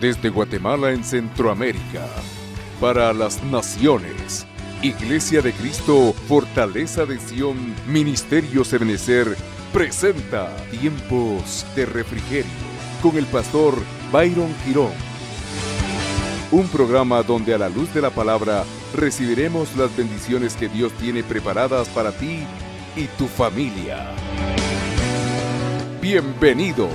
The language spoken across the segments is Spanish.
Desde Guatemala en Centroamérica, para las naciones, Iglesia de Cristo, Fortaleza de Sion, Ministerio Ebenecer, presenta Tiempos de Refrigerio, con el pastor Byron Girón. Un programa donde a la luz de la palabra recibiremos las bendiciones que Dios tiene preparadas para ti y tu familia. Bienvenidos.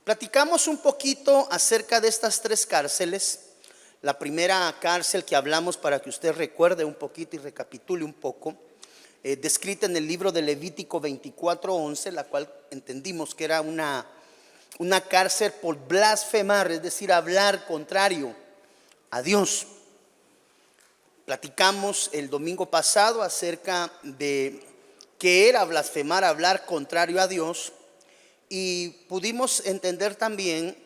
Platicamos un poquito acerca de estas tres cárceles. La primera cárcel que hablamos, para que usted recuerde un poquito y recapitule un poco, descrita en el libro de Levítico 24:11, la cual entendimos que era una cárcel por blasfemar, es decir, hablar contrario a Dios. Platicamos el domingo pasado acerca de qué era blasfemar, hablar contrario a Dios. Y pudimos entender también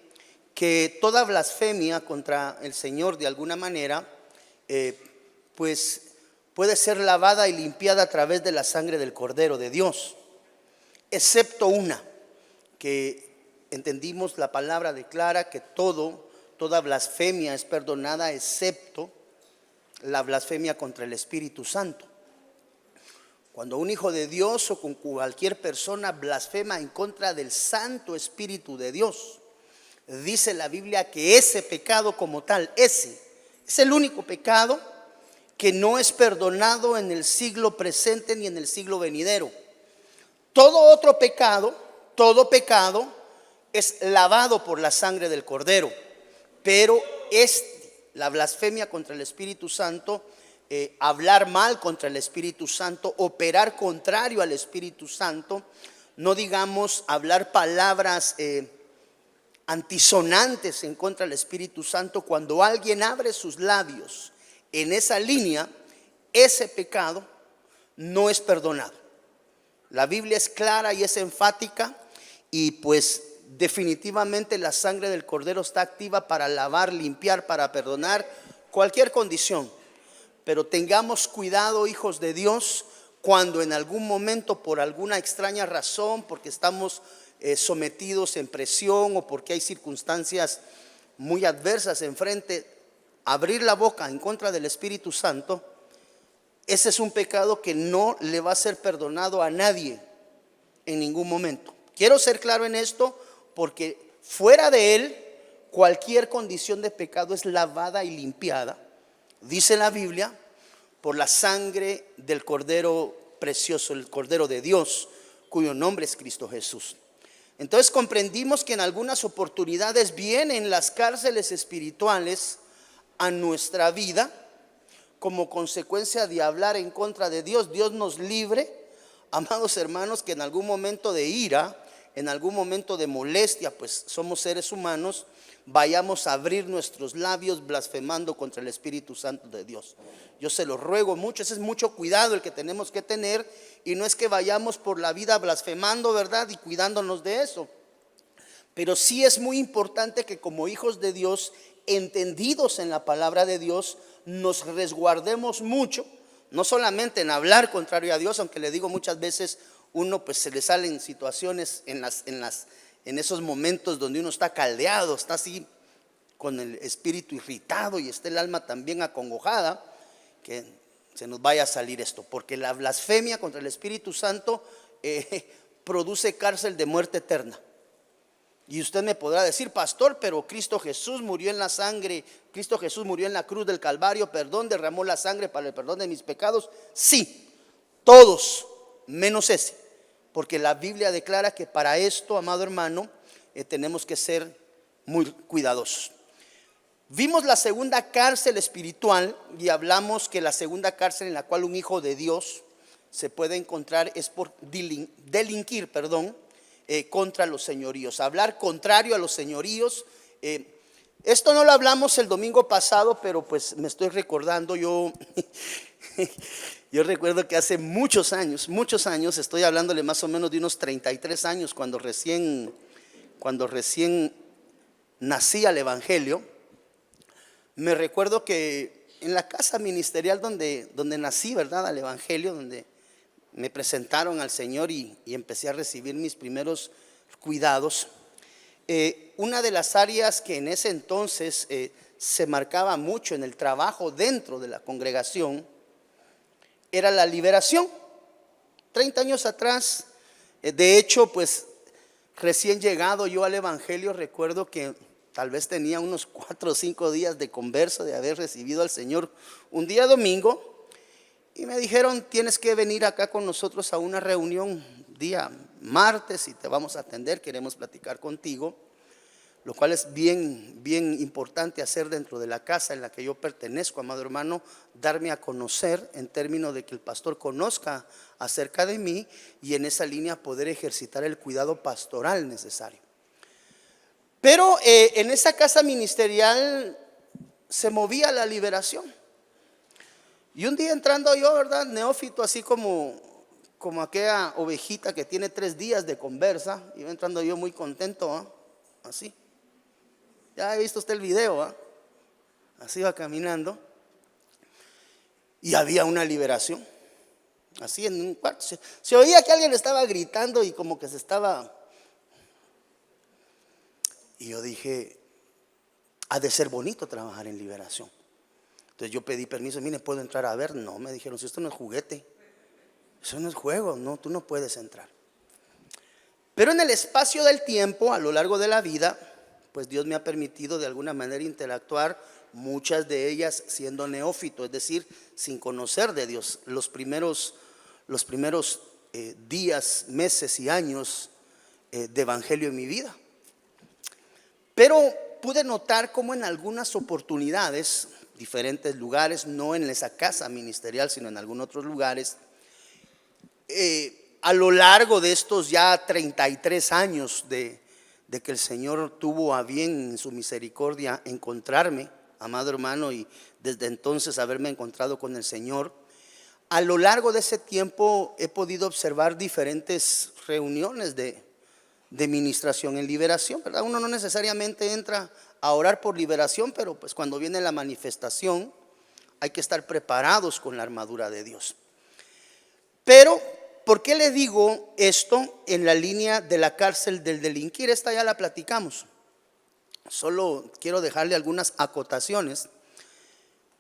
que toda blasfemia contra el Señor, de alguna manera, pues puede ser lavada y limpiada a través de la sangre del Cordero de Dios, excepto una, que entendimos la palabra declara que toda blasfemia es perdonada, excepto la blasfemia contra el Espíritu Santo. Cuando un hijo de Dios o con cualquier persona blasfema en contra del Santo Espíritu de Dios, dice la Biblia que ese pecado como tal, ese es el único pecado que no es perdonado en el siglo presente ni en el siglo venidero. Todo pecado es lavado por la sangre del Cordero, pero la blasfemia contra el Espíritu Santo, hablar mal contra el Espíritu Santo, operar contrario al Espíritu Santo, no digamos hablar palabras antisonantes en contra del Espíritu Santo. Cuando alguien abre sus labios en esa línea, ese pecado no es perdonado. La Biblia es clara y es enfática, y pues definitivamente la sangre del Cordero está activa para lavar, limpiar, para perdonar cualquier condición. Pero tengamos cuidado, hijos de Dios, cuando en algún momento, por alguna extraña razón, porque estamos sometidos en presión o porque hay circunstancias muy adversas enfrente, abrir la boca en contra del Espíritu Santo, ese es un pecado que no le va a ser perdonado a nadie en ningún momento. Quiero ser claro en esto, porque fuera de él cualquier condición de pecado es lavada y limpiada, dice la Biblia, por la sangre del Cordero precioso, el Cordero de Dios, cuyo nombre es Cristo Jesús. Entonces comprendimos que en algunas oportunidades vienen las cárceles espirituales a nuestra vida como consecuencia de hablar en contra de Dios. Dios nos libre, amados hermanos, que en algún momento de ira, en algún momento de molestia, pues somos seres humanos, vayamos a abrir nuestros labios blasfemando contra el Espíritu Santo de Dios. Yo se lo ruego mucho, ese es mucho cuidado el que tenemos que tener, y no es que vayamos por la vida blasfemando, ¿verdad? Y cuidándonos de eso. Pero sí es muy importante que como hijos de Dios, entendidos en la palabra de Dios, nos resguardemos mucho, no solamente en hablar contrario a Dios, aunque le digo muchas veces uno pues se le salen situaciones en esos momentos donde uno está caldeado, está así con el espíritu irritado y está el alma también acongojada, que se nos vaya a salir esto, porque la blasfemia contra el Espíritu Santo produce cárcel de muerte eterna. Y usted me podrá decir, pastor, pero Cristo Jesús murió en la sangre, Cristo Jesús murió en la cruz del Calvario, derramó la sangre para el perdón de mis pecados. Sí, todos, menos ese, porque la Biblia declara que para esto, amado hermano, tenemos que ser muy cuidadosos. Vimos la segunda cárcel espiritual y hablamos que la segunda cárcel en la cual un hijo de Dios se puede encontrar es por delinquir contra los señoríos, hablar contrario a los señoríos. Esto no lo hablamos el domingo pasado, pero pues me estoy recordando, yo recuerdo que hace muchos años, estoy hablándole más o menos de unos 33 años, cuando recién nací al Evangelio. Me recuerdo que en la casa ministerial donde nací, ¿verdad? Al Evangelio, donde me presentaron al Señor y empecé a recibir mis primeros cuidados. Una de las áreas que en ese entonces se marcaba mucho en el trabajo dentro de la congregación era la liberación. 30 años atrás, de hecho, pues recién llegado yo al evangelio, recuerdo que tal vez tenía unos 4 o 5 días de converso de haber recibido al Señor un día domingo, y me dijeron: tienes que venir acá con nosotros a una reunión día martes y te vamos a atender, queremos platicar contigo. Lo cual es bien importante hacer dentro de la casa en la que yo pertenezco, amado hermano, darme a conocer en términos de que el pastor conozca acerca de mí y en esa línea poder ejercitar el cuidado pastoral necesario. Pero en esa casa ministerial se movía la liberación. Y un día entrando yo, ¿verdad? Neófito, así como aquella ovejita que tiene 3 días de conversa, iba entrando yo muy contento, ¿eh? Así. Ya ha visto usted el video, ¿eh? Así iba caminando. Y había una liberación. Así en un cuarto. Se oía que alguien estaba gritando y como que se estaba. Y yo dije: ha de ser bonito trabajar en liberación. Entonces yo pedí permiso: mire, ¿puedo entrar a ver? No, me dijeron: si esto no es juguete, eso no es juego, no, tú no puedes entrar. Pero en el espacio del tiempo, a lo largo de la vida, pues Dios me ha permitido de alguna manera interactuar, muchas de ellas siendo neófito, es decir, sin conocer de Dios, los primeros días, meses y años de evangelio en mi vida. Pero pude notar cómo en algunas oportunidades, diferentes lugares, no en esa casa ministerial, sino en algunos otros lugares, a lo largo de estos ya 33 años de que el Señor tuvo a bien en su misericordia encontrarme, amado hermano, y desde entonces haberme encontrado con el Señor, a lo largo de ese tiempo he podido observar diferentes reuniones de ministración en liberación, ¿verdad? Uno no necesariamente entra a orar por liberación, pero pues cuando viene la manifestación hay que estar preparados con la armadura de Dios. Pero ¿por qué le digo esto en la línea de la cárcel del delinquir? Esta ya la platicamos. Solo quiero dejarle algunas acotaciones.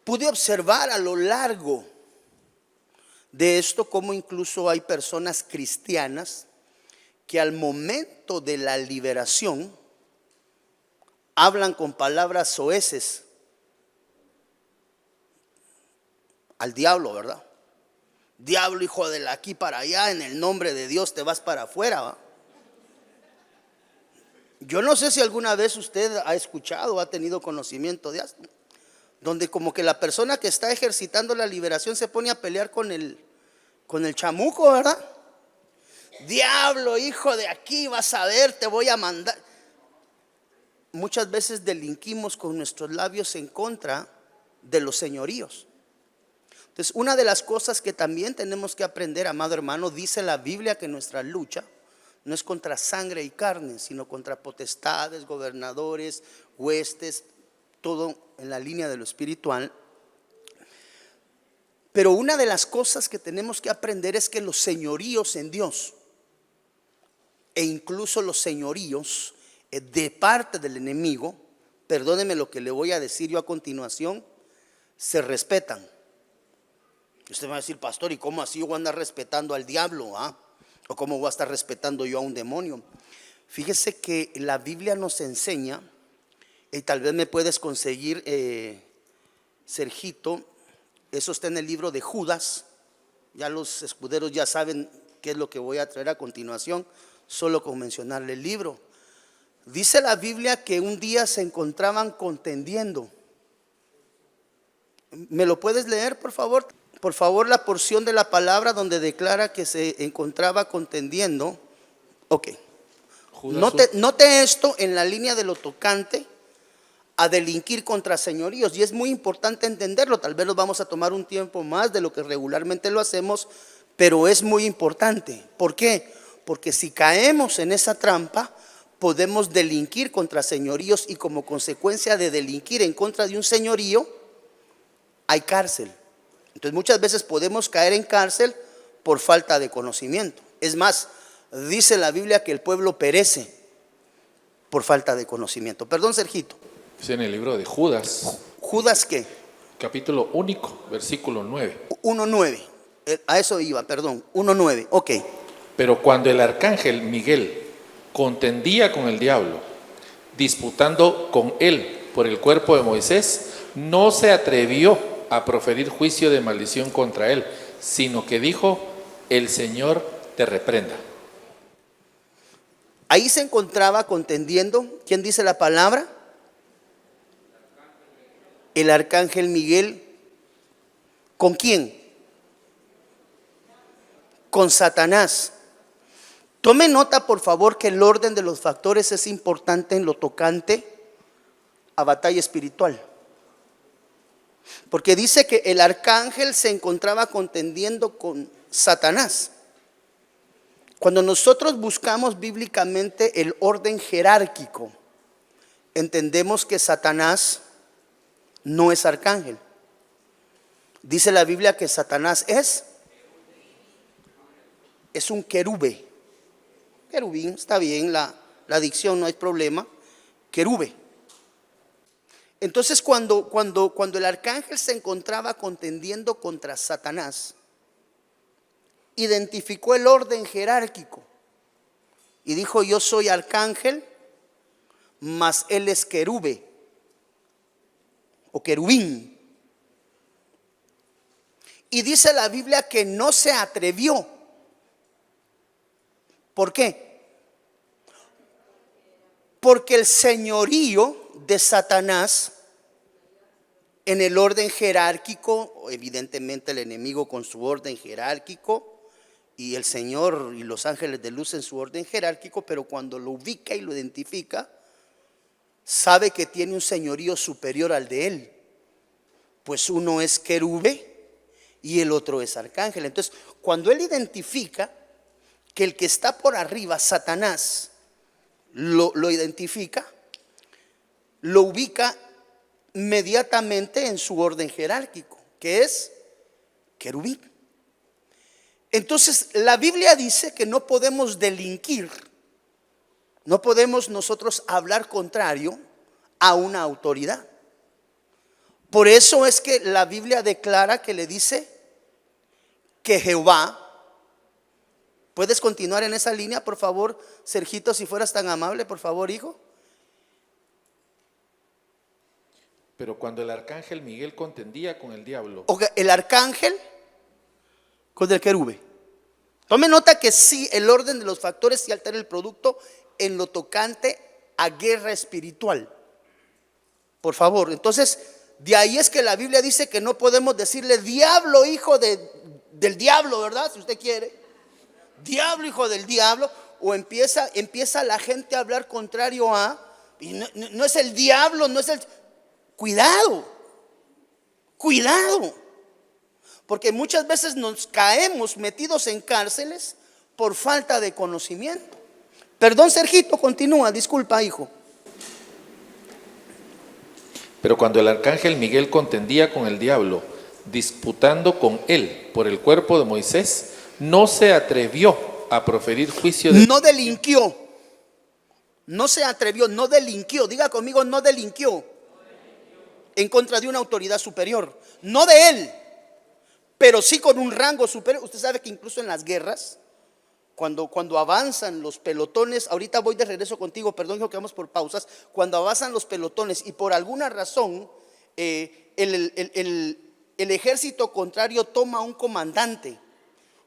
Pude observar a lo largo de esto cómo incluso hay personas cristianas que al momento de la liberación hablan con palabras soeces al diablo, ¿verdad? Diablo, hijo de la aquí para allá, en el nombre de Dios te vas para afuera, ¿va? Yo no sé si alguna vez usted ha escuchado o ha tenido conocimiento de esto, donde como que la persona que está ejercitando la liberación se pone a pelear con el chamuco, ¿verdad? Diablo, hijo de aquí, vas a ver, te voy a mandar. Muchas veces delinquimos con nuestros labios en contra de los señoríos. Entonces, una de las cosas que también tenemos que aprender, amado hermano, dice la Biblia que nuestra lucha no es contra sangre y carne, sino contra potestades, gobernadores, huestes, todo en la línea de lo espiritual. Pero una de las cosas que tenemos que aprender es que los señoríos en Dios, e incluso los señoríos de parte del enemigo, perdóneme lo que le voy a decir yo a continuación, se respetan. Usted va a decir: pastor, ¿y cómo así yo voy a andar respetando al diablo? ¿O cómo voy a estar respetando yo a un demonio? Fíjese que la Biblia nos enseña, y tal vez me puedes conseguir, Sergito, eso está en el libro de Judas. Ya los escuderos ya saben qué es lo que voy a traer a continuación, solo con mencionarle el libro. Dice la Biblia que un día se encontraban contendiendo. ¿Me lo puedes leer, por favor? Por favor, la porción de la palabra donde declara que se encontraba contendiendo. Ok. Note esto en la línea de lo tocante a delinquir contra señoríos, y es muy importante entenderlo. Tal vez nos vamos a tomar un tiempo más de lo que regularmente lo hacemos, pero es muy importante. ¿Por qué? Porque si caemos en esa trampa, podemos delinquir contra señoríos, y como consecuencia de delinquir en contra de un señorío, hay cárcel. Entonces muchas veces podemos caer en cárcel por falta de conocimiento. Es más, dice la Biblia que el pueblo perece por falta de conocimiento. Perdón, Sergito. Es en el libro de Judas. ¿Judas qué? Capítulo único, versículo 9. 1:9. A eso iba, perdón. 1:9. Ok. Pero cuando el arcángel Miguel contendía con el diablo, disputando con él por el cuerpo de Moisés, no se atrevió a proferir juicio de maldición contra él, sino que dijo: el Señor te reprenda. Ahí se encontraba contendiendo. ¿Quién dice la palabra? El arcángel Miguel. ¿Con quién? Con Satanás. Tome nota, por favor, que el orden de los factores es importante en lo tocante a batalla espiritual. Porque dice que el arcángel se encontraba contendiendo con Satanás. Cuando nosotros buscamos bíblicamente el orden jerárquico, entendemos que Satanás no es arcángel. Dice la Biblia que Satanás es un querube. Querubín, está bien, la dicción no hay problema. Querube. Entonces cuando el arcángel se encontraba contendiendo contra Satanás, identificó el orden jerárquico y dijo: yo soy arcángel, mas él es querube o querubín. Y dice la Biblia que no se atrevió. ¿Por qué? Porque el señorío de Satanás en el orden jerárquico, evidentemente el enemigo con su orden jerárquico y el Señor y los ángeles de luz en su orden jerárquico, pero cuando lo ubica y lo identifica, sabe que tiene un señorío superior al de él, pues uno es querube y el otro es arcángel. Entonces, cuando él identifica que el que está por arriba, Satanás, lo identifica, lo ubica inmediatamente en su orden jerárquico, que es querubín. Entonces la Biblia dice que no podemos delinquir, no podemos nosotros hablar contrario a una autoridad. Por eso es que la Biblia declara que le dice que Jehová. ¿Puedes continuar en esa línea, por favor, Sergito, si fueras tan amable, por favor, hijo? Pero cuando el arcángel Miguel contendía con el diablo. Okay, el arcángel con el querube. Tome nota que sí, el orden de los factores sí altera el producto en lo tocante a guerra espiritual. Por favor, entonces, de ahí es que la Biblia dice que no podemos decirle diablo, hijo del diablo, ¿verdad? Si usted quiere. Diablo, hijo del diablo. O empieza la gente a hablar contrario a, y no es el diablo, no es el. Cuidado, porque muchas veces nos caemos metidos en cárceles por falta de conocimiento. Perdón, Sergito, continúa, disculpa, hijo. Pero cuando el arcángel Miguel contendía con el diablo, disputando con él por el cuerpo de Moisés, no se atrevió a proferir juicio de. No delinquió. No se atrevió, no delinquió. Diga conmigo, no delinquió. En contra de una autoridad superior. No de él, pero sí con un rango superior. Usted sabe que incluso en las guerras, cuando avanzan los pelotones, ahorita voy de regreso contigo, perdón que vamos por pausas. Cuando avanzan los pelotones y por alguna razón el ejército contrario toma un comandante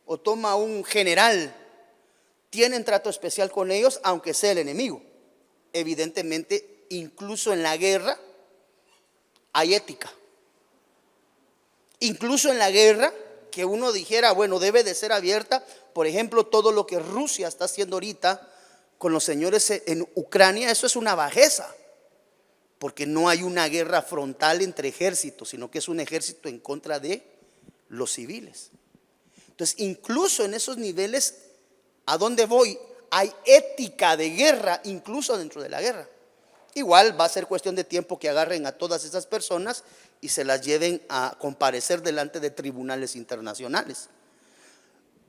o toma un general, tienen trato especial con ellos, aunque sea el enemigo. Evidentemente, incluso en la guerra hay ética. Incluso en la guerra, que uno dijera, bueno, debe de ser abierta. Por ejemplo, todo lo que Rusia está haciendo ahorita con los señores en Ucrania, eso es una bajeza, porque no hay una guerra frontal entre ejércitos, sino que es un ejército en contra de los civiles. Entonces, incluso en esos niveles, ¿a dónde voy? Hay ética de guerra, incluso dentro de la guerra. Igual va a ser cuestión de tiempo que agarren a todas esas personas y se las lleven a comparecer delante de tribunales internacionales.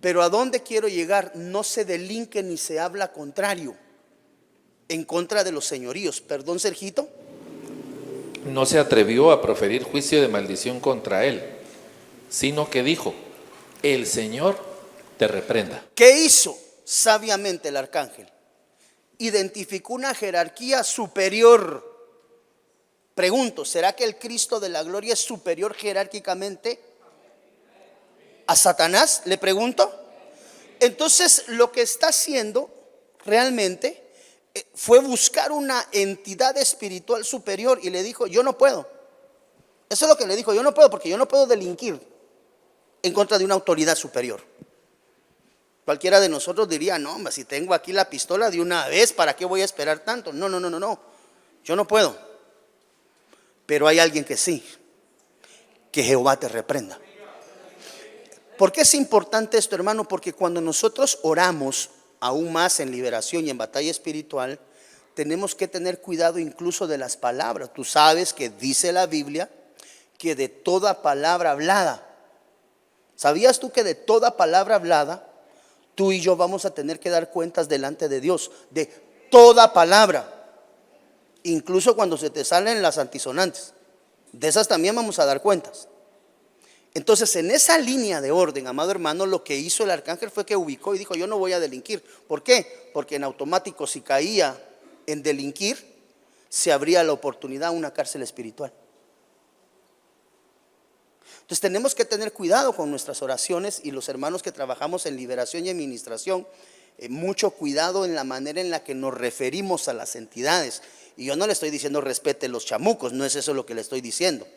Pero ¿a dónde quiero llegar? No se delinque ni se habla contrario en contra de los señoríos. Perdón, Sergito. No se atrevió a proferir juicio de maldición contra él, sino que dijo: el Señor te reprenda. ¿Qué hizo sabiamente el arcángel? Identificó una jerarquía superior. Pregunto, ¿será que el Cristo de la gloria es superior jerárquicamente a Satanás? Le pregunto. Entonces, lo que está haciendo realmente fue buscar una entidad espiritual superior y le dijo: yo no puedo. Eso es lo que le dijo: yo no puedo, porque yo no puedo delinquir en contra de una autoridad superior. Cualquiera de nosotros diría: no, si tengo aquí la pistola de una vez, ¿para qué voy a esperar tanto? No, yo no puedo. Pero hay alguien que sí. Que Jehová te reprenda. ¿Por qué es importante esto, hermano? Porque cuando nosotros oramos aún más en liberación y en batalla espiritual, tenemos que tener cuidado incluso de las palabras. Tú sabes que dice la Biblia que de toda palabra hablada. ¿Sabías tú que de toda palabra hablada tú y yo vamos a tener que dar cuentas delante de Dios? De toda palabra, incluso cuando se te salen las antisonantes, de esas también vamos a dar cuentas. Entonces, en esa línea de orden, amado hermano, lo que hizo el arcángel fue que ubicó y dijo: yo no voy a delinquir. ¿Por qué? Porque en automático, si caía en delinquir, se abría la oportunidad a una cárcel espiritual. Entonces tenemos que tener cuidado con nuestras oraciones, y los hermanos que trabajamos en liberación y administración, mucho cuidado en la manera en la que nos referimos a las entidades. Y yo no le estoy diciendo respete los chamucos, no es eso lo que le estoy diciendo.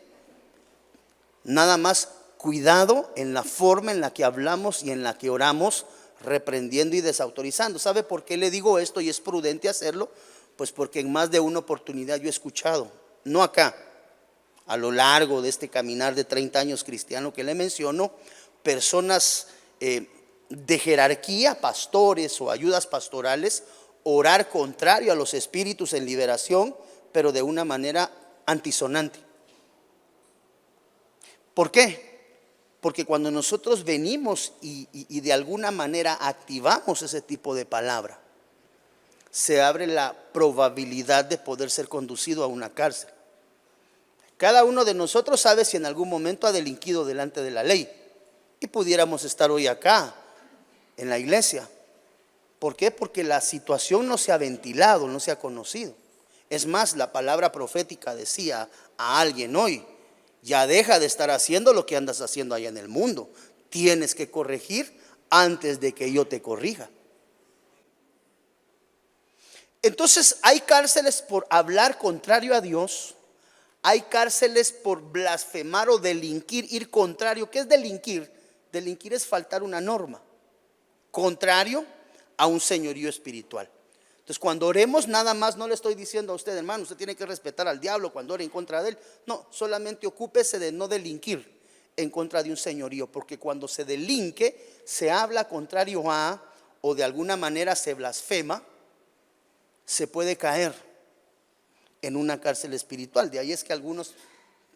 Nada más cuidado en la forma en la que hablamos y en la que oramos, reprendiendo y desautorizando. ¿Sabe por qué le digo esto y es prudente hacerlo? Pues porque en más de una oportunidad yo he escuchado, no acá, a lo largo de este caminar de 30 años cristiano que le menciono, personas de jerarquía, pastores o ayudas pastorales, orar contrario a los espíritus en liberación, pero de una manera antisonante. ¿Por qué? Porque cuando nosotros venimos y de alguna manera activamos ese tipo de palabra, se abre la probabilidad de poder ser conducido a una cárcel. Cada uno de nosotros sabe si en algún momento ha delinquido delante de la ley, y pudiéramos estar hoy acá en la iglesia. ¿Por qué? Porque la situación no se ha ventilado, no se ha conocido. Es más, la palabra profética decía a alguien hoy: ya deja de estar haciendo lo que andas haciendo allá en el mundo. Tienes que corregir antes de que yo te corrija. Entonces hay cárceles por hablar contrario a Dios. Hay cárceles por blasfemar o delinquir, ir contrario. ¿Qué es delinquir? Delinquir es faltar una norma, contrario a un señorío espiritual. Entonces, cuando oremos, nada más, no le estoy diciendo a usted: hermano, usted tiene que respetar al diablo cuando ore en contra de él. No, solamente ocúpese de no delinquir en contra de un señorío, porque cuando se delinque, se habla contrario a, o de alguna manera se blasfema, se puede caer en una cárcel espiritual. De ahí es que algunos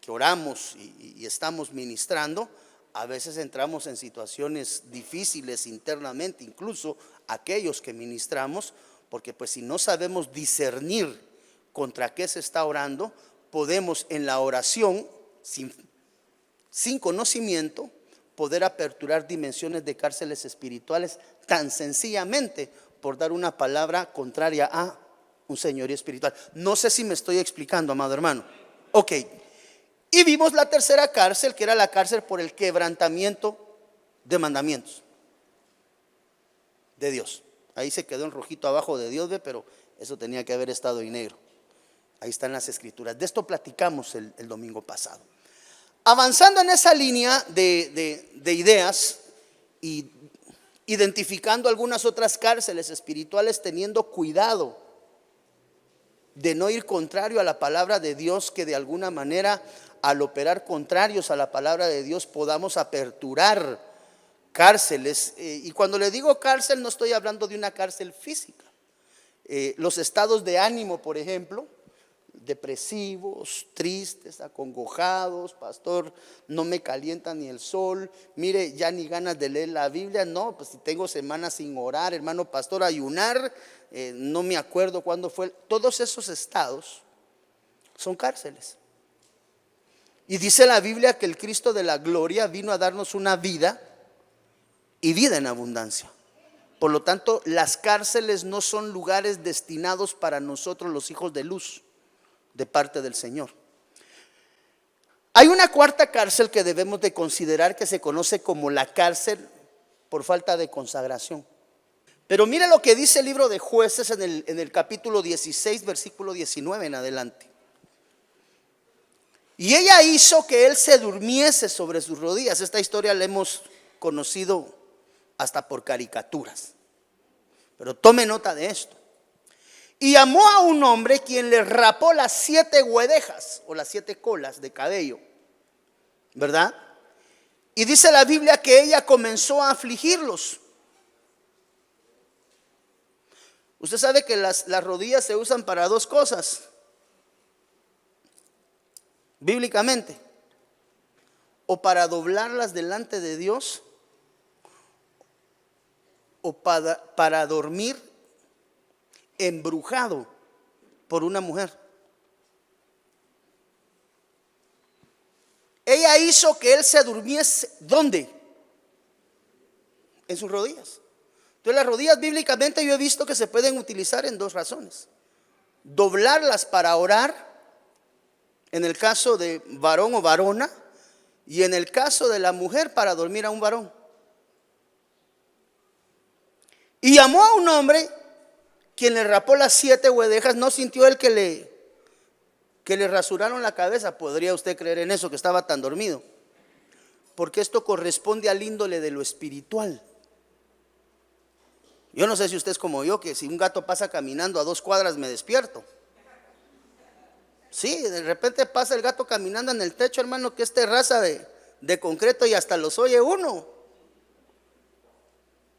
que oramos y estamos ministrando, a veces entramos en situaciones difíciles internamente, incluso aquellos que ministramos, porque pues si no sabemos discernir contra qué se está orando, podemos en la oración, sin conocimiento, poder aperturar dimensiones de cárceles espirituales, tan sencillamente por dar una palabra contraria a un señorío espiritual. No sé si me estoy explicando, amado hermano. Ok. Y vimos la tercera cárcel, que era la cárcel por el quebrantamiento de mandamientos de Dios. Ahí se quedó en rojito abajo de Dios, pero eso tenía que haber estado en negro. Ahí están las escrituras. De esto platicamos el domingo pasado. Avanzando en esa línea de ideas y identificando algunas otras cárceles espirituales, teniendo cuidado de no ir contrario a la palabra de Dios, que de alguna manera al operar contrarios a la palabra de Dios podamos aperturar cárceles. Y cuando le digo cárcel, no estoy hablando de una cárcel física. Los estados de ánimo, por ejemplo, depresivos, tristes, acongojados. Pastor, no me calienta ni el sol, mire, ya ni ganas de leer la Biblia. No, pues si tengo semanas sin orar, hermano pastor, ayunar, no me acuerdo cuándo fue. Todos esos estados son cárceles. Y dice la Biblia que el Cristo de la gloria vino a darnos una vida y vida en abundancia. Por lo tanto, las cárceles no son lugares destinados para nosotros los hijos de luz de parte del Señor. Hay una cuarta cárcel que debemos de considerar, que se conoce como la cárcel por falta de consagración. Pero mire lo que dice el libro de Jueces en el capítulo 16, versículo 19 en adelante. Y ella hizo que él se durmiese sobre sus rodillas. Esta historia la hemos conocido hasta por caricaturas, pero tome nota de esto. Y llamó a un hombre quien le rapó las 7 guedejas o las 7 colas de cabello, ¿verdad? Y dice la Biblia que ella comenzó a afligirlos. Usted sabe que las rodillas se usan para 2 cosas bíblicamente: o para doblarlas delante de Dios, o para dormir embrujado por una mujer. Ella hizo que él se durmiese, ¿dónde? En sus rodillas. Entonces las rodillas bíblicamente yo he visto que se pueden utilizar en 2 razones: doblarlas para orar, en el caso de varón o varona, y en el caso de la mujer para dormir a un varón. Y llamó a un hombre quien le rapó las 7 guedejas. No sintió él que le rasuraron la cabeza. ¿Podría usted creer en eso, que estaba tan dormido? Porque esto corresponde al índole de lo espiritual. Yo no sé si usted es como yo, que si un gato pasa caminando a 2 cuadras me despierto. Sí, de repente pasa el gato caminando en el techo, hermano, que es terraza de concreto y hasta los oye uno.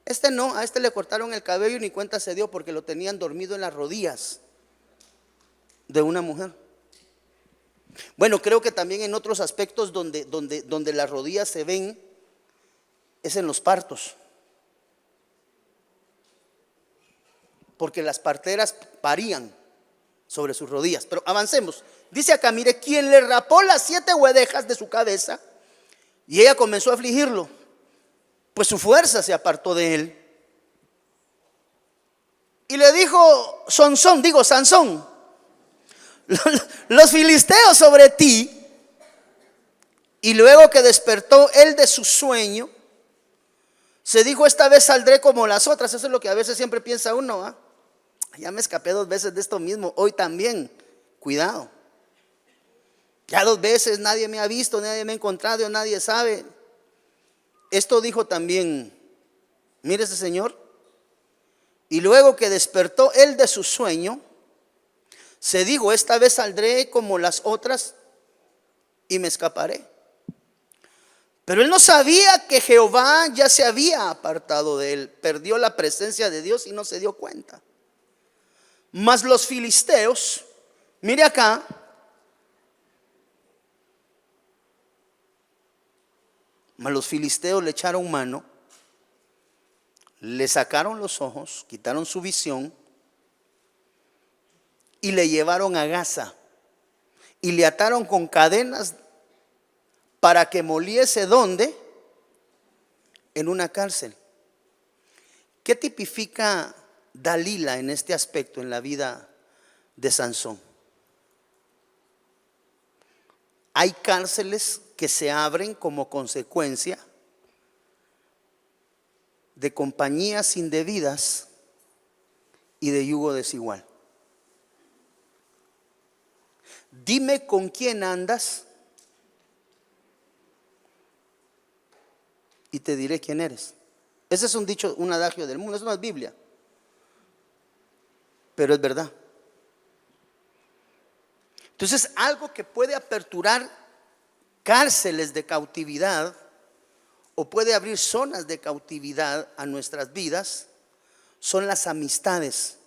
Este no, a este le cortaron el cabello y ni cuenta se dio porque lo tenían dormido en las rodillas de una mujer. Bueno, creo que también en otros aspectos donde las rodillas se ven es en los partos, porque las parteras parían sobre sus rodillas. Pero avancemos. Dice acá, mire, quien le rapó las 7 guedejas de su cabeza, y ella comenzó a afligirlo, pues su fuerza se apartó de él. Y le dijo Sansón, los filisteos sobre ti. Y luego que despertó él de su sueño, se dijo: esta vez saldré como las otras. Eso es lo que a veces siempre piensa uno, ¿eh? Ya me escapé 2 veces de esto mismo, hoy también, cuidado. Ya 2 veces nadie me ha visto, nadie me ha encontrado, nadie sabe. Esto dijo también, mire ese señor. Y luego que despertó él de su sueño, se dijo: esta vez saldré como las otras y me escaparé. Pero él no sabía que Jehová ya se había apartado de él. Perdió la presencia de Dios y no se dio cuenta. Mas los filisteos, mire acá, los filisteos le echaron mano, le sacaron los ojos, quitaron su visión y le llevaron a Gaza y le ataron con cadenas para que moliese. ¿Dónde? En una cárcel. ¿Qué tipifica Dalila en este aspecto en la vida de Sansón? Hay cárceles que se abren como consecuencia de compañías indebidas y de yugo desigual. Dime con quién andas y te diré quién eres. Ese es un dicho, un adagio del mundo, eso no es Biblia, pero es verdad. Entonces, algo que puede aperturar cárceles de cautividad o puede abrir zonas de cautividad a nuestras vidas son las amistades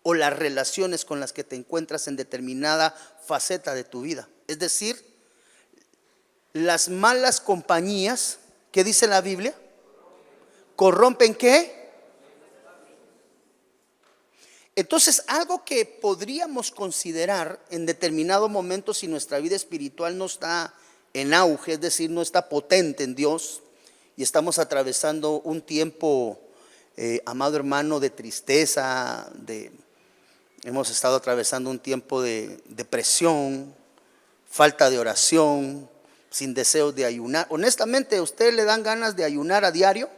o las relaciones con las que te encuentras en determinada faceta de tu vida. Es decir, las malas compañías, ¿qué dice la Biblia? ¿Corrompen qué? Entonces, algo que podríamos considerar en determinado momento si nuestra vida espiritual no está en auge, es decir, no está potente en Dios y estamos atravesando un tiempo, amado hermano, de tristeza, hemos estado atravesando un tiempo de depresión, falta de oración, sin deseos de ayunar. Honestamente, ¿a usted le dan ganas de ayunar a diario?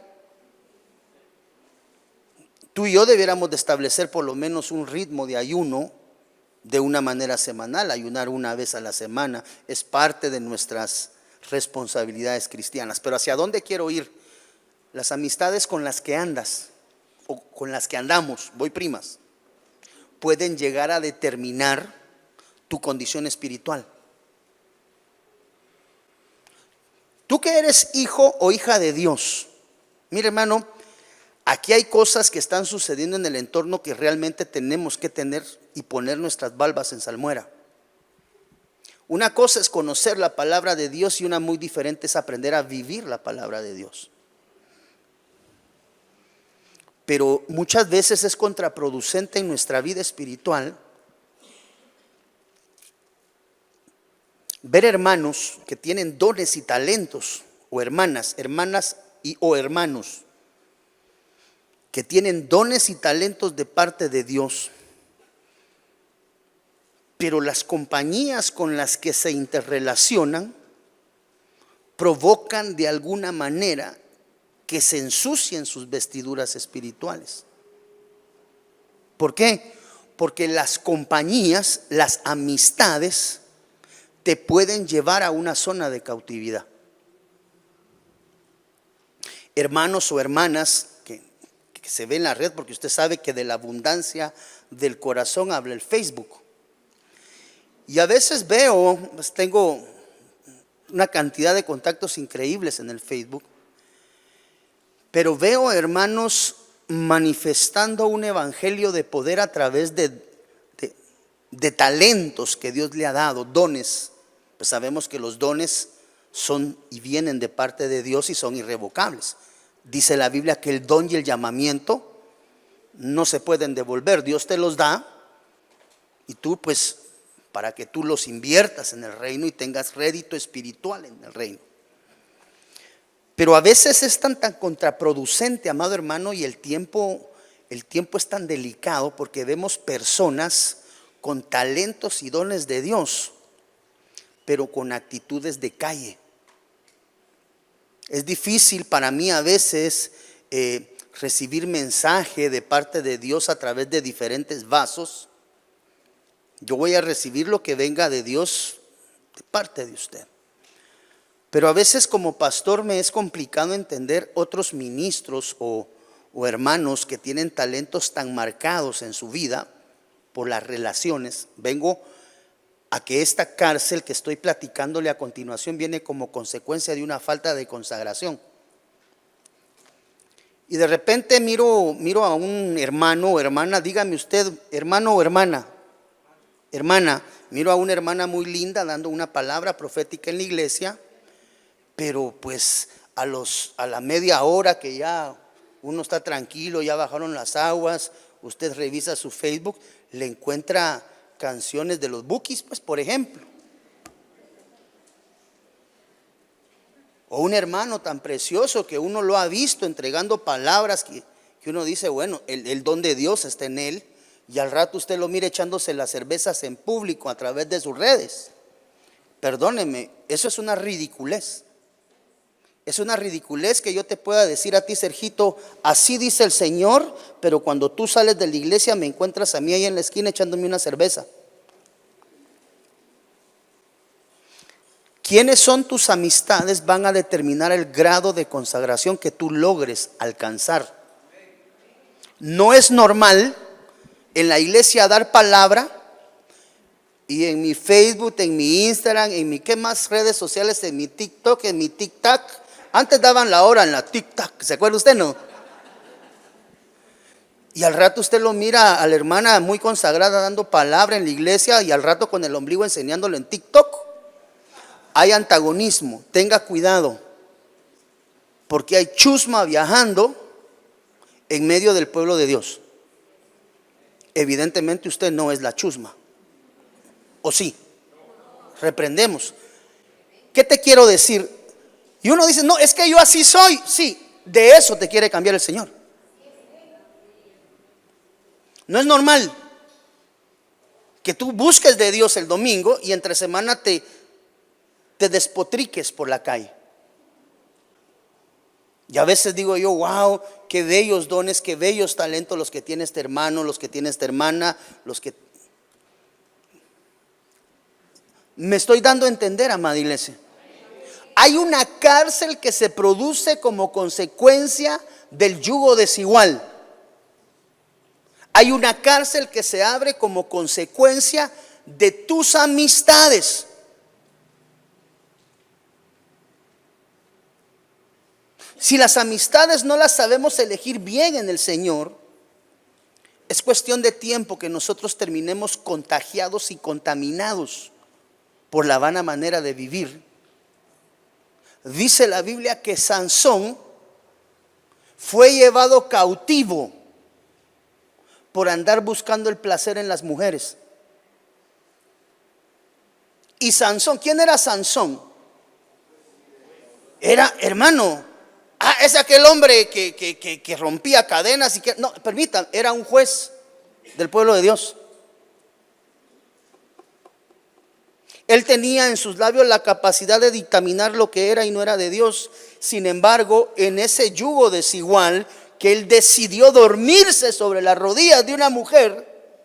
Tú y yo debiéramos de establecer por lo menos un ritmo de ayuno de una manera semanal. Ayunar una vez a la semana es parte de nuestras responsabilidades cristianas. Pero ¿hacia dónde quiero ir? Las amistades con las que andas o con las que andamos, voy primas, pueden llegar a determinar tu condición espiritual. Tú que eres hijo o hija de Dios, mire hermano, aquí hay cosas que están sucediendo en el entorno que realmente tenemos que tener y poner nuestras valvas en salmuera. Una cosa es conocer la palabra de Dios y una muy diferente es aprender a vivir la palabra de Dios. Pero muchas veces es contraproducente en nuestra vida espiritual ver hermanos que tienen dones y talentos, o hermanas o hermanos que tienen dones y talentos de parte de Dios, pero las compañías con las que se interrelacionan provocan de alguna manera que se ensucien sus vestiduras espirituales. ¿Por qué? Porque las compañías, las amistades, te pueden llevar a una zona de cautividad. Hermanos o hermanas que se ven en la red, porque usted sabe que de la abundancia del corazón habla el Facebook. Y a veces veo, pues tengo una cantidad de contactos increíbles en el Facebook, pero veo hermanos manifestando un evangelio de poder a través de talentos que Dios le ha dado, dones. Pues sabemos que los dones son y vienen de parte de Dios y son irrevocables. Dice la Biblia que el don y el llamamiento no se pueden devolver. Dios te los da y tú, pues, para que tú los inviertas en el reino y tengas rédito espiritual en el reino. Pero a veces es tan contraproducente, amado hermano, y el tiempo es tan delicado porque vemos personas con talentos y dones de Dios, pero con actitudes de calle. Es difícil para mí a veces recibir mensaje de parte de Dios a través de diferentes vasos. Yo voy a recibir lo que venga de Dios de parte de usted. Pero a veces como pastor me es complicado entender otros ministros o hermanos que tienen talentos tan marcados en su vida por las relaciones. Vengo a que esta cárcel que estoy platicándole a continuación viene como consecuencia de una falta de consagración. Y de repente miro a un hermano o hermana, dígame usted, hermano o hermana, miro a una hermana muy linda dando una palabra profética en la iglesia, pero pues a la media hora que ya uno está tranquilo, ya bajaron las aguas, usted revisa su Facebook, le encuentra canciones de los Bukis, pues por ejemplo. O un hermano tan precioso que uno lo ha visto entregando palabras que uno dice, bueno, el don de Dios está en él, y al rato usted lo mira echándose las cervezas en público a través de sus redes. Perdóneme, eso es una ridiculez. Es una ridiculez que yo te pueda decir a ti, Sergito, así dice el Señor, pero cuando tú sales de la iglesia me encuentras a mí ahí en la esquina echándome una cerveza. ¿Quiénes son tus amistades? Van a determinar el grado de consagración que tú logres alcanzar. No es normal en la iglesia dar palabra y en mi Facebook, en mi Instagram, en mi, ¿qué más redes sociales? En mi TikTok, en mi Antes daban la hora en la TikTok, ¿se acuerda usted, no? Y al rato usted lo mira a la hermana muy consagrada dando palabra en la iglesia y al rato con el ombligo enseñándolo en TikTok. Hay antagonismo, tenga cuidado, porque hay chusma viajando en medio del pueblo de Dios. Evidentemente usted no es la chusma, ¿o sí? Reprendemos. ¿Qué te quiero decir? Y uno dice, no, es que yo así soy. Sí, de eso te quiere cambiar el Señor. No es normal que tú busques de Dios el domingo y entre semana te despotriques por la calle. Y a veces digo yo, wow, qué bellos dones, qué bellos talentos los que tiene este hermano, los que tiene esta hermana, los que... Me estoy dando a entender, amada iglesia. Hay una cárcel que se produce como consecuencia del yugo desigual. Hay una cárcel que se abre como consecuencia de tus amistades. Si las amistades no las sabemos elegir bien en el Señor, es cuestión de tiempo que nosotros terminemos contagiados y contaminados por la vana manera de vivir. Dice la Biblia que Sansón fue llevado cautivo por andar buscando el placer en las mujeres. Y Sansón, ¿quién era Sansón? Era, hermano, es aquel hombre que rompía cadenas y que, no, permítanme, era un juez del pueblo de Dios. Él tenía en sus labios la capacidad de dictaminar lo que era y no era de Dios. Sin embargo, en ese yugo desigual que él decidió dormirse sobre las rodillas de una mujer,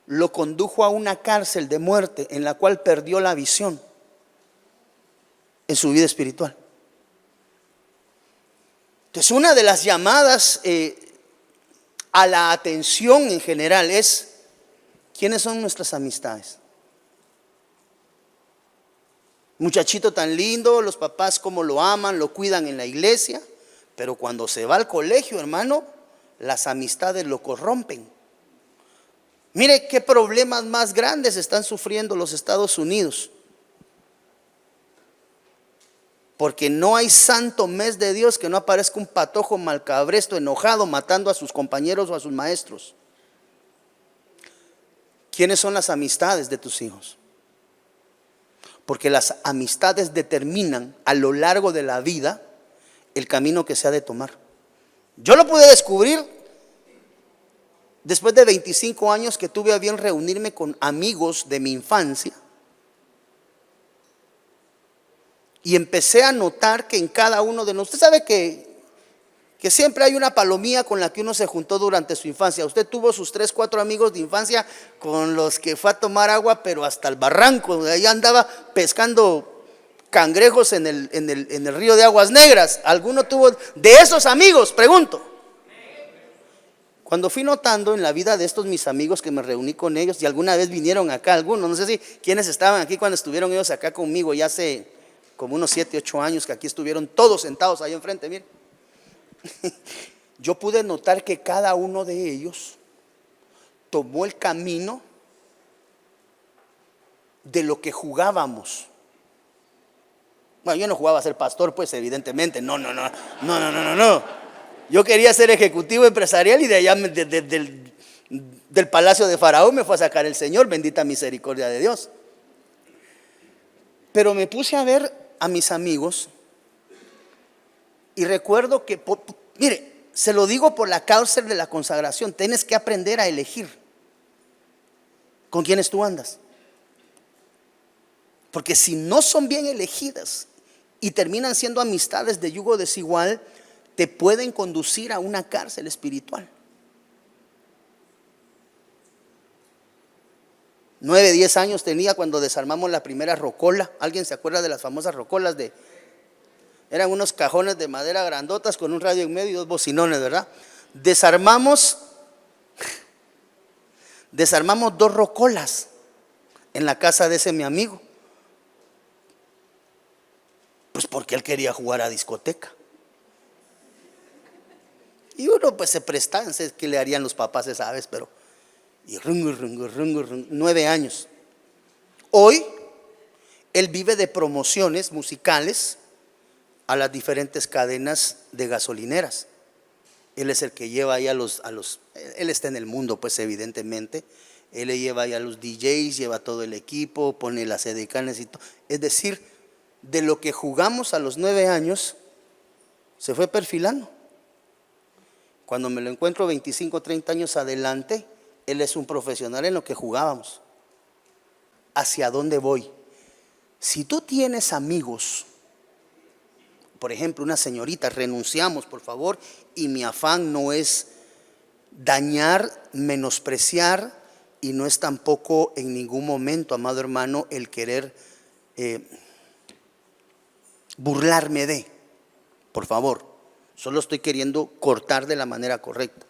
lo condujo a una cárcel de muerte en la cual perdió la visión en su vida espiritual. Entonces, una de las llamadas a la atención en general es: ¿quiénes son nuestras amistades? Muchachito tan lindo, los papás como lo aman, lo cuidan en la iglesia, pero cuando se va al colegio, hermano, las amistades lo corrompen. Mire qué problemas más grandes están sufriendo los Estados Unidos, porque no hay santo mes de Dios que no aparezca un patojo malcabresto, enojado, matando a sus compañeros o a sus maestros. ¿Quiénes son las amistades de tus hijos? Porque las amistades determinan a lo largo de la vida el camino que se ha de tomar. Yo lo pude descubrir después de 25 años que tuve a bien reunirme con amigos de mi infancia. Y empecé a notar que en cada uno de nosotros, usted sabe que siempre hay una palomía con la que uno se juntó durante su infancia. Usted tuvo sus 3, 4 amigos de infancia con los que fue a tomar agua, pero hasta el barranco. Ahí andaba pescando cangrejos en el río de Aguas Negras. ¿Alguno tuvo de esos amigos? Pregunto. Cuando fui notando en la vida de estos mis amigos que me reuní con ellos, y alguna vez vinieron acá, algunos, no sé si quienes estaban aquí cuando estuvieron ellos acá conmigo, ya hace como unos 7, 8 años que aquí estuvieron todos sentados ahí enfrente, miren. Yo pude notar que cada uno de ellos tomó el camino de lo que jugábamos. Bueno, yo no jugaba a ser pastor, pues evidentemente, no. Yo quería ser ejecutivo empresarial y de allá del palacio de Faraón me fue a sacar el Señor, bendita misericordia de Dios. Pero me puse a ver a mis amigos y recuerdo que, mire, se lo digo por la cárcel de la consagración, tienes que aprender a elegir con quiénes tú andas. Porque si no son bien elegidas y terminan siendo amistades de yugo desigual, te pueden conducir a una cárcel espiritual. 9, 10 años tenía cuando desarmamos la primera rocola. ¿Alguien se acuerda de las famosas rocolas? Eran unos cajones de madera grandotas con un radio en medio y 2 bocinones, ¿verdad? Desarmamos 2 rocolas en la casa de ese mi amigo. Pues porque él quería jugar a discoteca. Y uno pues se presta, no sé qué le harían los papás esa vez, pero... Y rungo, rungo, rungo, rungo, 9 años. Hoy, él vive de promociones musicales a las diferentes cadenas de gasolineras. Él es el que lleva ahí a los, él está en el mundo pues evidentemente. Él le lleva ahí a los DJs, lleva todo el equipo, pone las edecanes y todo. Es decir, de lo que jugamos a los 9 años, se fue perfilando. Cuando me lo encuentro 25, 30 años adelante, él es un profesional en lo que jugábamos. ¿Hacia dónde voy? Si tú tienes amigos, por ejemplo, una señorita, renunciamos por favor, y mi afán no es dañar, menospreciar, y no es tampoco en ningún momento, amado hermano, el querer burlarme de, por favor, solo estoy queriendo cortar de la manera correcta.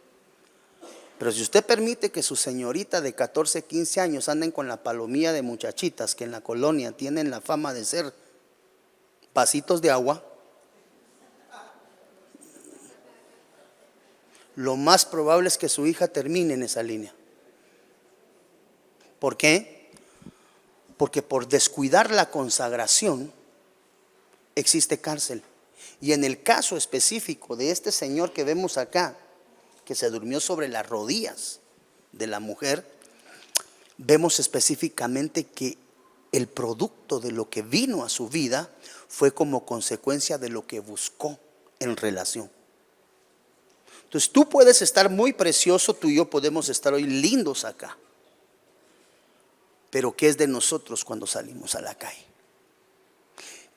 Pero si usted permite que su señorita de 14, 15 años anden con la palomilla de muchachitas que en la colonia tienen la fama de ser vasitos de agua, lo más probable es que su hija termine en esa línea. ¿Por qué? Porque por descuidar la consagración existe cárcel. Y en el caso específico de este señor que vemos acá, que se durmió sobre las rodillas de la mujer, vemos específicamente que el producto de lo que vino a su vida fue como consecuencia de lo que buscó en relación. Entonces tú puedes estar muy precioso, tú y yo podemos estar hoy lindos acá, pero ¿qué es de nosotros cuando salimos a la calle?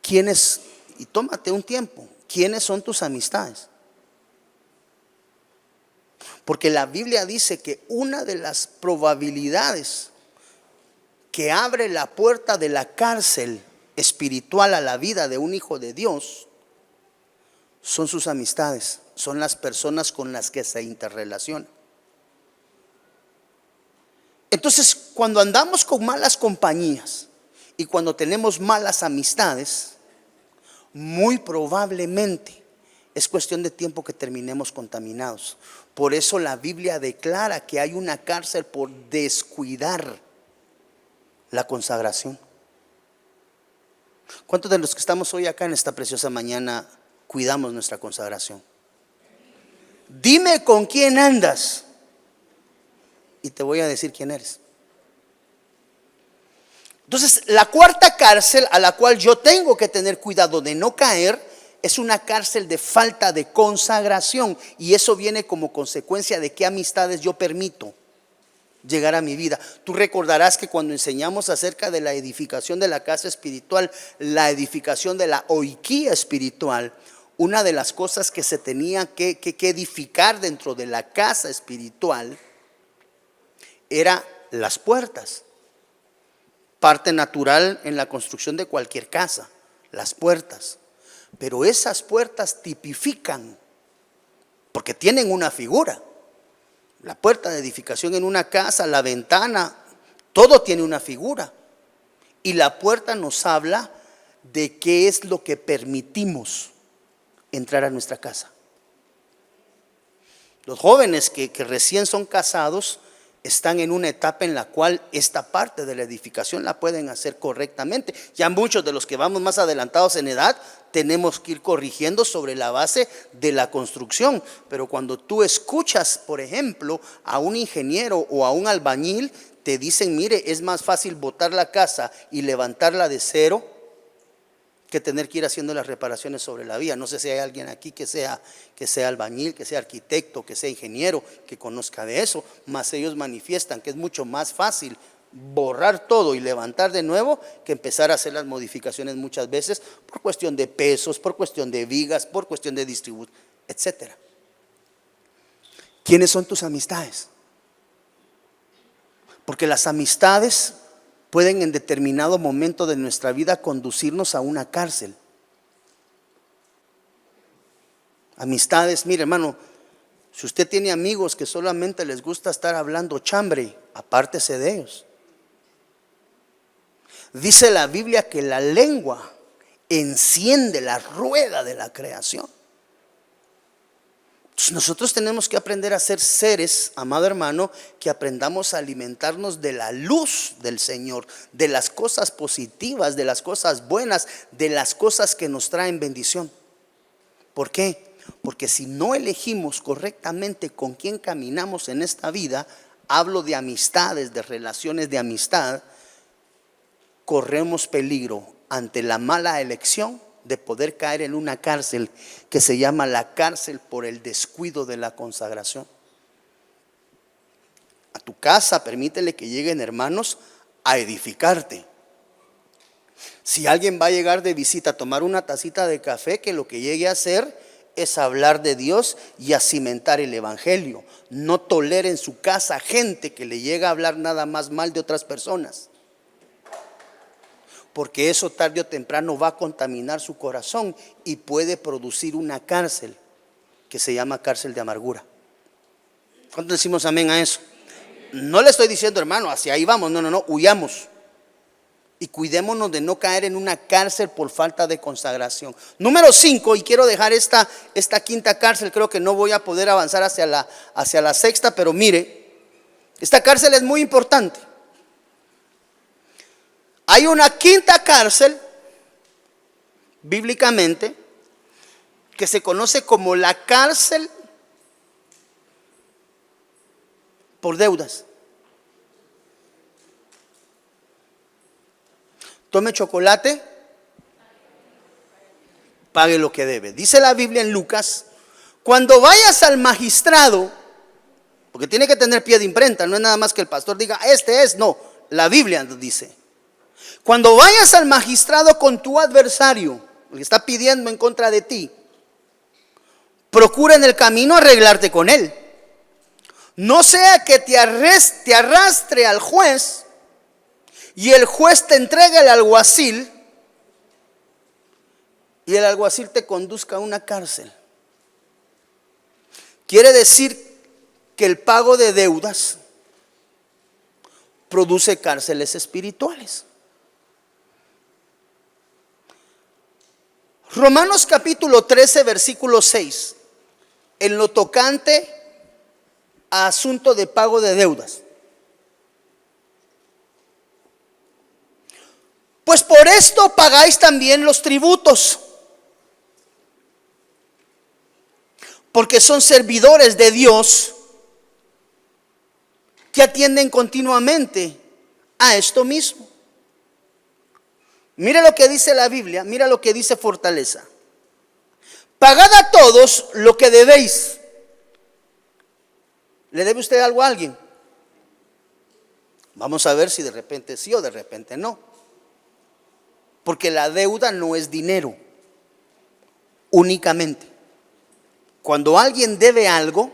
¿Quiénes? Y tómate un tiempo, ¿quiénes son tus amistades? Porque la Biblia dice que una de las probabilidades que abre la puerta de la cárcel espiritual a la vida de un hijo de Dios son sus amistades, son las personas con las que se interrelaciona. Entonces, cuando andamos con malas compañías y cuando tenemos malas amistades, muy probablemente es cuestión de tiempo que terminemos contaminados. Por eso la Biblia declara que hay una cárcel por descuidar la consagración. ¿Cuántos de los que estamos hoy acá en esta preciosa mañana cuidamos nuestra consagración? Dime con quién andas y te voy a decir quién eres. Entonces, la cuarta cárcel a la cual yo tengo que tener cuidado de no caer es una cárcel de falta de consagración, y eso viene como consecuencia de qué amistades yo permito llegar a mi vida. Tú recordarás que cuando enseñamos acerca de la edificación de la casa espiritual, la edificación de la oikía espiritual, una de las cosas que se tenía que edificar dentro de la casa espiritual era las puertas. Parte natural en la construcción de cualquier casa, las puertas. Pero esas puertas tipifican, porque tienen una figura. La puerta de edificación en una casa, la ventana, todo tiene una figura. Y la puerta nos habla de qué es lo que permitimos entrar a nuestra casa. Los jóvenes que recién son casados están en una etapa en la cual esta parte de la edificación la pueden hacer correctamente. Ya muchos de los que vamos más adelantados en edad tenemos que ir corrigiendo sobre la base de la construcción. Pero cuando tú escuchas, por ejemplo, a un ingeniero o a un albañil, te dicen, mire, es más fácil botar la casa y levantarla de cero que tener que ir haciendo las reparaciones sobre la vía. No sé si hay alguien aquí que sea albañil, que sea arquitecto, que sea ingeniero, que conozca de eso, mas ellos manifiestan que es mucho más fácil borrar todo y levantar de nuevo que empezar a hacer las modificaciones muchas veces por cuestión de pesos, por cuestión de vigas, por cuestión de distribución, etcétera. ¿Quiénes son tus amistades? Porque las amistades pueden en determinado momento de nuestra vida conducirnos a una cárcel. Amistades, mire hermano, si usted tiene amigos que solamente les gusta estar hablando chambre, apártese de ellos. Dice la Biblia que la lengua enciende la rueda de la creación. Entonces nosotros tenemos que aprender a ser seres, amado hermano, que aprendamos a alimentarnos de la luz del Señor, de las cosas positivas, de las cosas buenas, de las cosas que nos traen bendición. ¿Por qué? Porque si no elegimos correctamente con quién caminamos en esta vida, hablo de amistades, de relaciones de amistad, corremos peligro ante la mala elección de poder caer en una cárcel que se llama la cárcel por el descuido de la consagración. A tu casa permítele que lleguen hermanos a edificarte. Si alguien va a llegar de visita a tomar una tacita de café, que lo que llegue a hacer es hablar de Dios y a cimentar el evangelio. No tolere en su casa gente que le llega a hablar nada más mal de otras personas, porque eso tarde o temprano va a contaminar su corazón y puede producir una cárcel que se llama cárcel de amargura. ¿Cuántos decimos amén a eso? No le estoy diciendo, hermano, hacia ahí vamos. No, huyamos y cuidémonos de no caer en una cárcel por falta de consagración. Número 5, y quiero dejar esta quinta cárcel. Creo que no voy a poder avanzar hacia la sexta, pero mire, esta cárcel es muy importante. Hay una quinta cárcel, bíblicamente, que se conoce como la cárcel por deudas. Tome chocolate, pague lo que debe. Dice la Biblia en Lucas: cuando vayas al magistrado, porque tiene que tener pie de imprenta, no es nada más que el pastor diga este es, no, la Biblia nos dice: cuando vayas al magistrado con tu adversario, el que está pidiendo en contra de ti, procura en el camino arreglarte con él. No sea que te arrastre al juez y el juez te entregue al alguacil y el alguacil te conduzca a una cárcel. Quiere decir que el pago de deudas produce cárceles espirituales. Romanos capítulo 13, versículo 6, en lo tocante a asunto de pago de deudas. Pues por esto pagáis también los tributos, porque son servidores de Dios que atienden continuamente a esto mismo. Mira lo que dice la Biblia, mira lo que dice Fortaleza: pagad a todos lo que debéis. ¿Le debe usted algo a alguien? Vamos a ver si de repente sí o de repente no. Porque la deuda no es dinero únicamente. Cuando alguien debe algo,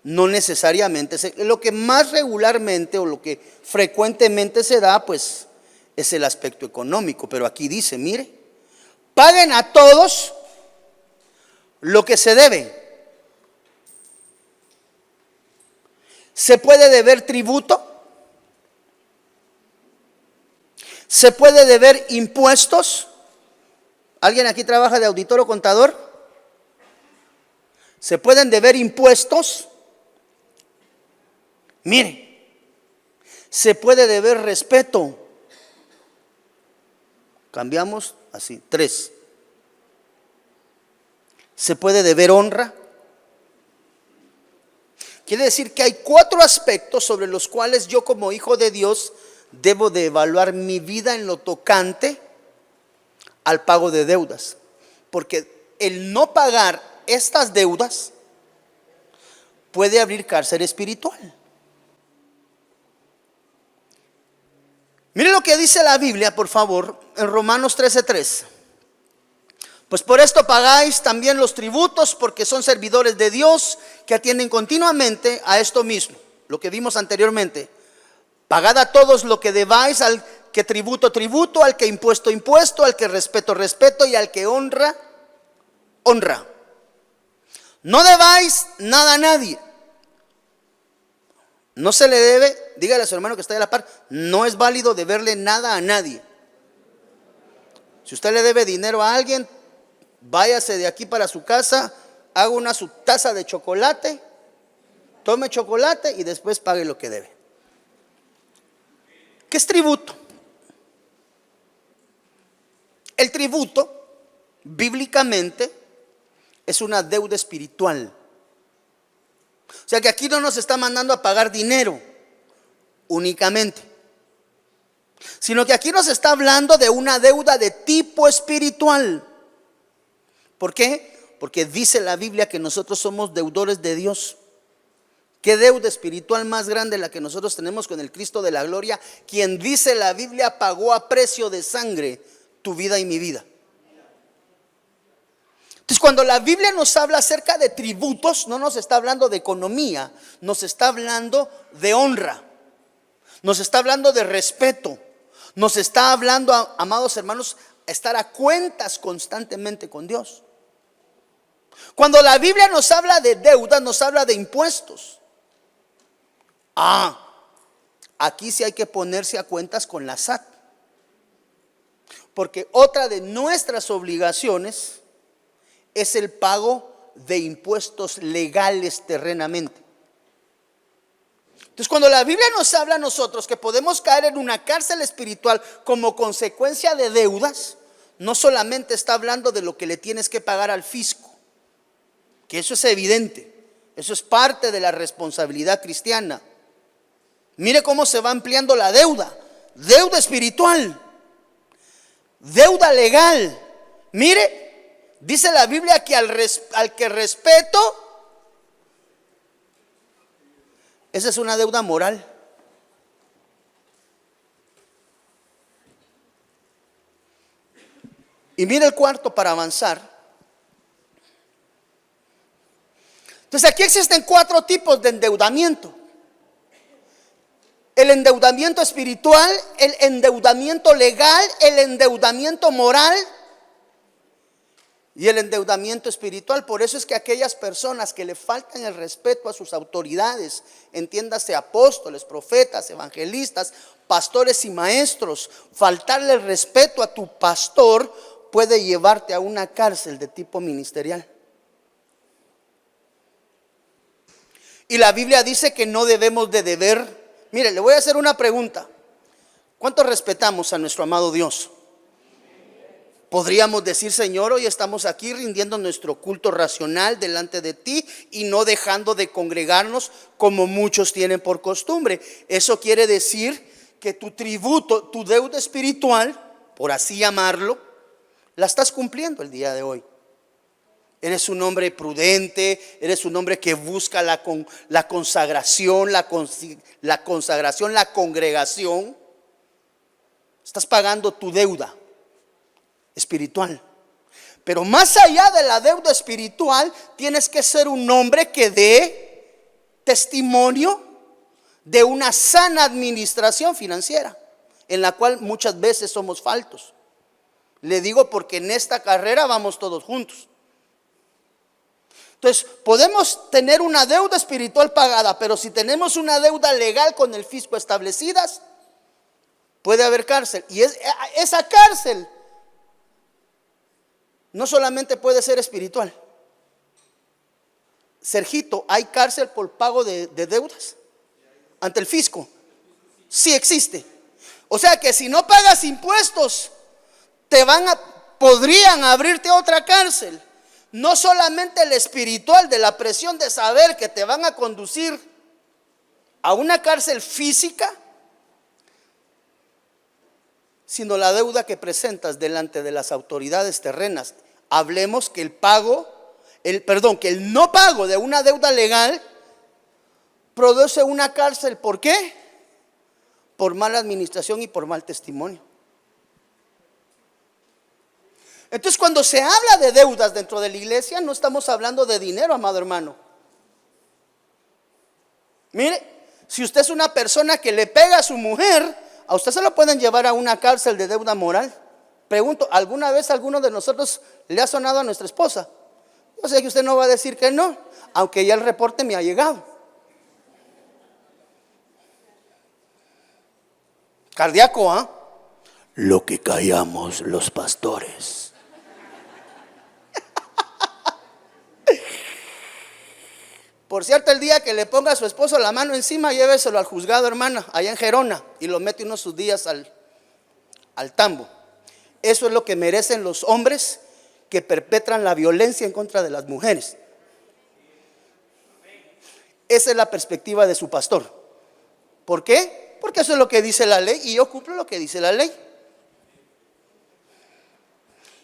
no necesariamente lo que más regularmente o lo que frecuentemente se da, pues es el aspecto económico. Pero aquí dice, mire, paguen a todos lo que se debe. ¿Se puede deber tributo? ¿Se puede deber impuestos? ¿Alguien aquí trabaja de auditor o contador? ¿Se pueden deber impuestos? Mire, se puede deber respeto. Cambiamos así, 3. ¿Se puede deber honra? Quiere decir que hay 4 aspectos sobre los cuales yo como hijo de Dios debo de evaluar mi vida en lo tocante al pago de deudas. Porque el no pagar estas deudas puede abrir cárcel espiritual. Mire lo que dice la Biblia, por favor, en Romanos 13:3. Pues por esto pagáis también los tributos, porque son servidores de Dios que atienden continuamente a esto mismo, lo que vimos anteriormente. Pagad a todos lo que debáis, al que tributo, tributo, al que impuesto, impuesto, al que respeto, respeto, y al que honra, honra. No debáis nada a nadie. No se le debe, dígale a su hermano que está de la par, no es válido deberle nada a nadie. Si usted le debe dinero a alguien, váyase de aquí para su casa haga una su taza de chocolate, tome chocolate y después pague lo que debe. ¿Qué es tributo? El tributo, bíblicamente, es una deuda espiritual. O sea que aquí no nos está mandando a pagar dinero únicamente, sino que aquí nos está hablando de una deuda de tipo espiritual. ¿Por qué? Porque dice la Biblia que nosotros somos deudores de Dios. ¿Qué deuda espiritual más grande la que nosotros tenemos con el Cristo de la gloria, quien, dice la Biblia, pagó a precio de sangre tu vida y mi vida? Entonces, cuando la Biblia nos habla acerca de tributos, no nos está hablando de economía, nos está hablando de honra, nos está hablando de respeto, nos está hablando, amados hermanos, estar a cuentas constantemente con Dios. Cuando la Biblia nos habla de deudas, nos habla de impuestos. Aquí sí hay que ponerse a cuentas con la SAT, porque otra de nuestras obligaciones es el pago de impuestos legales terrenamente. Entonces, cuando la Biblia nos habla a nosotros que podemos caer en una cárcel espiritual como consecuencia de deudas, no solamente está hablando de lo que le tienes que pagar al fisco, que eso es evidente, eso es parte de la responsabilidad cristiana. Mire cómo se va ampliando la deuda: deuda espiritual, deuda legal. Mire, dice la Biblia que al que respeto, esa es una deuda moral. Y mire el cuarto para avanzar. Entonces aquí existen 4 tipos de endeudamiento: el endeudamiento espiritual, el endeudamiento legal, el endeudamiento moral y el endeudamiento espiritual. Por eso es que aquellas personas que le faltan el respeto a sus autoridades, entiéndase apóstoles, profetas, evangelistas, pastores y maestros, faltarle el respeto a tu pastor puede llevarte a una cárcel de tipo ministerial. Y la Biblia dice que no debemos de deber. Mire, le voy a hacer una pregunta: ¿cuánto respetamos a nuestro amado Dios? Podríamos decir: Señor, hoy estamos aquí rindiendo nuestro culto racional delante de ti y no dejando de congregarnos como muchos tienen por costumbre. Eso quiere decir que tu tributo, tu deuda espiritual, por así llamarlo, la estás cumpliendo el día de hoy. Eres un hombre prudente, eres un hombre que busca la consagración, la consagración, la congregación. Estás pagando tu deuda espiritual. Pero más allá de la deuda espiritual, tienes que ser un hombre que dé testimonio de una sana administración financiera, en la cual muchas veces somos faltos. Le digo porque en esta carrera vamos todos juntos. Entonces, podemos tener una deuda espiritual pagada, pero si tenemos una deuda legal con el fisco establecidas, puede haber cárcel. Y esa cárcel no solamente puede ser espiritual. Sergito, ¿hay cárcel por pago de deudas ante el fisco? Sí existe. O sea que si no pagas impuestos, podrían abrirte otra cárcel. No solamente el espiritual, de la presión de saber que te van a conducir a una cárcel física, sino la deuda que presentas delante de las autoridades terrenas. Hablemos que el no pago de una deuda legal produce una cárcel. ¿Por qué? Por mala administración y por mal testimonio. Entonces, cuando se habla de deudas dentro de la iglesia, no estamos hablando de dinero, amado hermano. Mire, si usted es una persona que le pega a su mujer, a usted se lo pueden llevar a una cárcel de deuda moral. Pregunto, ¿alguna vez alguno de nosotros le ha sonado a nuestra esposa? Yo sé que usted no va a decir que no, aunque ya el reporte me ha llegado. Cardíaco, ¿ah? Lo que callamos los pastores. Por cierto, el día que le ponga a su esposo la mano encima, lléveselo al juzgado, hermana, allá en Gerona, y lo mete unos sus días al tambo. Eso es lo que merecen los hombres que perpetran la violencia en contra de las mujeres. Esa es la perspectiva de su pastor. ¿Por qué? Porque eso es lo que dice la ley y yo cumplo lo que dice la ley.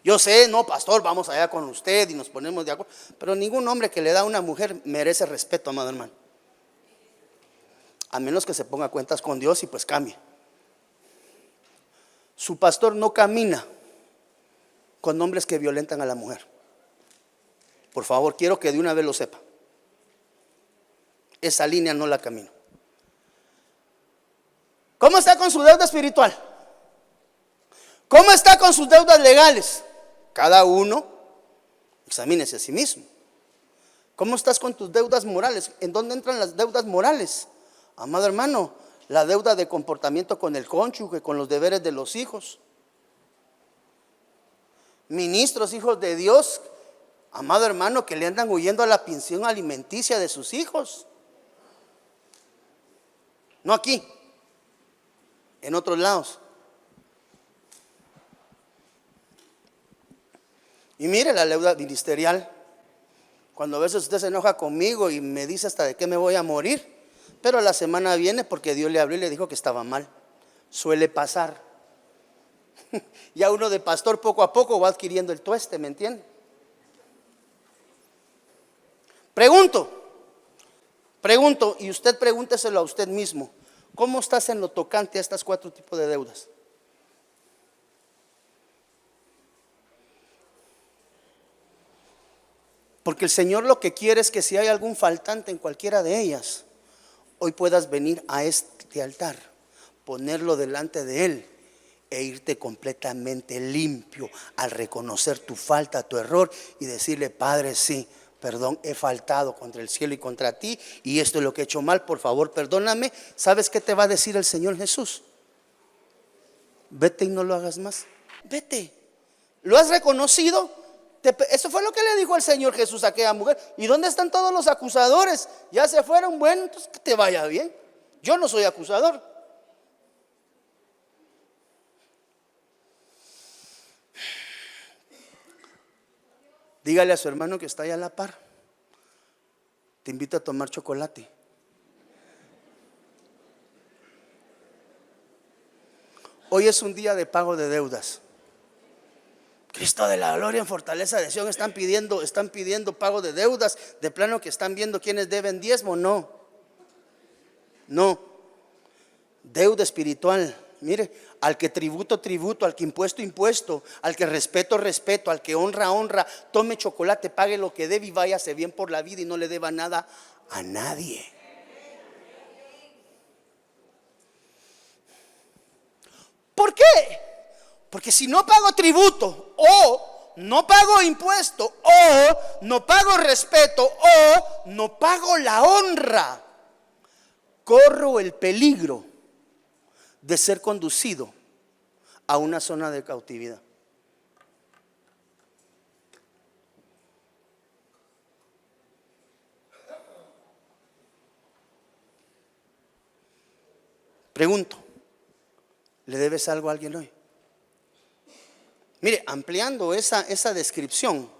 Yo sé, no, pastor, vamos allá con usted y nos ponemos de acuerdo, pero ningún hombre que le da a una mujer merece respeto, amado hermano. A menos que se ponga cuentas con Dios y pues cambie. Su pastor no camina con hombres que violentan a la mujer. Por favor, quiero que de una vez lo sepa. Esa línea no la camino. ¿Cómo está con su deuda espiritual? ¿Cómo está con sus deudas legales? Cada uno examínese a sí mismo. ¿Cómo estás con tus deudas morales? ¿En dónde entran las deudas morales? Amado hermano, la deuda de comportamiento con el cónyuge, con los deberes de los hijos. Ministros, hijos de Dios, amado hermano, que le andan huyendo a la pensión alimenticia de sus hijos. No aquí, en otros lados. Y mire la deuda ministerial. Cuando a veces usted se enoja conmigo y me dice hasta de qué me voy a morir, pero la semana viene porque Dios le habló y le dijo que estaba mal. Suele pasar. Ya uno de pastor poco a poco va adquiriendo el tueste, ¿me entiende? Pregunto, y usted pregúnteselo a usted mismo. ¿Cómo estás en lo tocante a estas 4 tipos de deudas? Porque el Señor lo que quiere es que si hay algún faltante en cualquiera de ellas, hoy puedas venir a este altar, ponerlo delante de Él e irte completamente limpio al reconocer tu falta, tu error y decirle: Padre, sí, perdón, he faltado contra el cielo y contra ti y esto es lo que he hecho mal, por favor perdóname. ¿Sabes qué te va a decir el Señor Jesús? Vete y no lo hagas más. Vete. ¿Lo has reconocido? Eso fue lo que le dijo el Señor Jesús a aquella mujer. ¿Y dónde están todos los acusadores? Ya se fueron. Bueno, entonces que te vaya bien. Yo no soy acusador. Dígale a su hermano que está allá a la par: te invito a tomar chocolate. Hoy es un día de pago de deudas. Cristo de la gloria en Fortaleza de Sion están pidiendo pago de deudas. De plano que están viendo quiénes deben diezmo. No. Deuda espiritual. Mire, al que tributo, al que impuesto, al que respeto, al que honra. Tome chocolate, pague lo que debe y váyase bien por la vida y no le deba nada a nadie. ¿Por qué? Porque si no pago tributo, o no pago impuesto, o no pago respeto, o no pago la honra, corro el peligro de ser conducido a una zona de cautividad. Pregunto: ¿le debes algo a alguien hoy? Mire, ampliando esa descripción,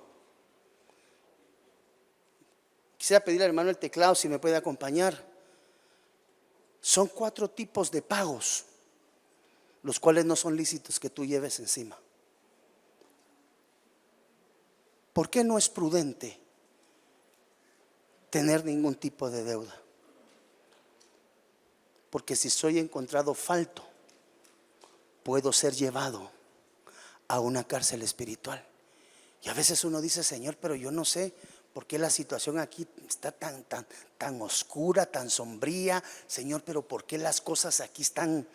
quisiera pedirle al hermano el teclado si me puede acompañar. Son 4 tipos de pagos, los cuales no son lícitos que tú lleves encima. ¿Por qué no es prudente tener ningún tipo de deuda? Porque si soy encontrado falto, puedo ser llevado a una cárcel espiritual. Y a veces uno dice: Señor, pero yo no sé por qué la situación aquí está tan oscura, tan sombría. Señor, pero por qué las cosas aquí están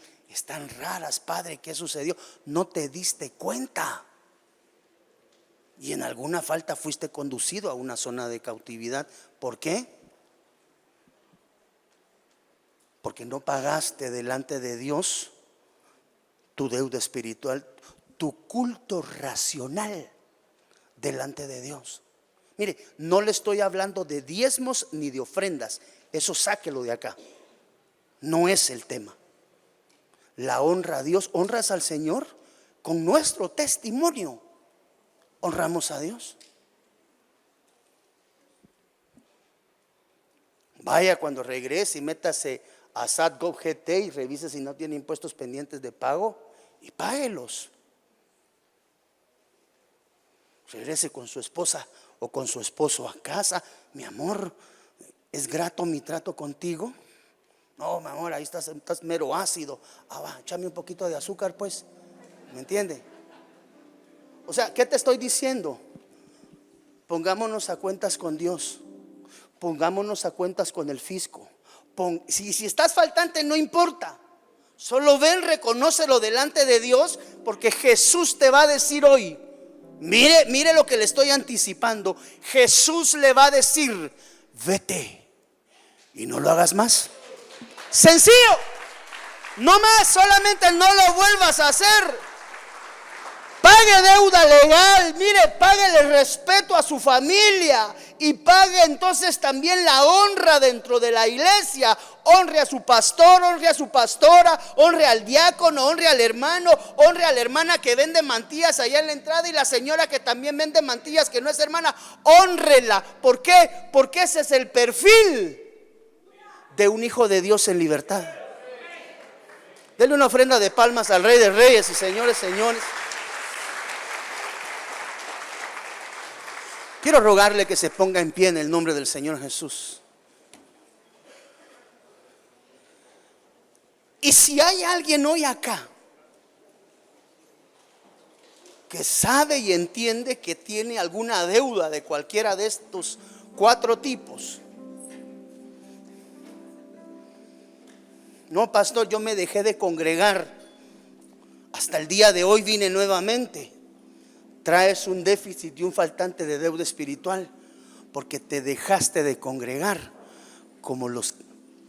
raras, Padre. ¿Qué sucedió? No te diste cuenta. Y en alguna falta fuiste conducido a una zona de cautividad. ¿Por qué? Porque no pagaste delante de Dios tu deuda espiritual, tu culto racional delante de Dios. Mire, no le estoy hablando de diezmos ni de ofrendas. Eso sáquelo de acá. No es el tema. La honra a Dios, honras al Señor con nuestro testimonio. Honramos a Dios. Vaya cuando regrese y métase a SatGov GT y revise si no tiene impuestos pendientes de pago y páguelos. Regrese con su esposa o con su esposo a casa. Mi amor, ¿es grato mi trato contigo? No, mi amor, ahí estás mero ácido. Va, échame un poquito de azúcar, pues. ¿Me entiende? O sea, ¿qué te estoy diciendo? Pongámonos a cuentas con Dios. Pongámonos a cuentas con el fisco. Si estás faltante, no importa. Solo ven, reconócelo delante de Dios, porque Jesús te va a decir hoy. Mire lo que le estoy anticipando. Jesús le va a decir: vete y no lo hagas más. Sencillo. No más, solamente no lo vuelvas a hacer. Pague deuda legal, mire, páguele respeto a su familia y pague entonces también la honra dentro de la iglesia. Honre a su pastor, honre a su pastora, honre al diácono, honre al hermano, honre a la hermana que vende mantillas allá en la entrada y la señora que también vende mantillas que no es hermana. Hónrela. ¿Por qué? Porque ese es el perfil de un hijo de Dios en libertad. Dele una ofrenda de palmas al Rey de Reyes y señores. Quiero rogarle que se ponga en pie en el nombre del Señor Jesús. Y si hay alguien hoy acá que sabe y entiende que tiene alguna deuda de cualquiera de estos 4 tipos. No, pastor, yo me dejé de congregar. Hasta el día de hoy vine nuevamente. Traes un déficit y un faltante de deuda espiritual porque te dejaste de congregar como los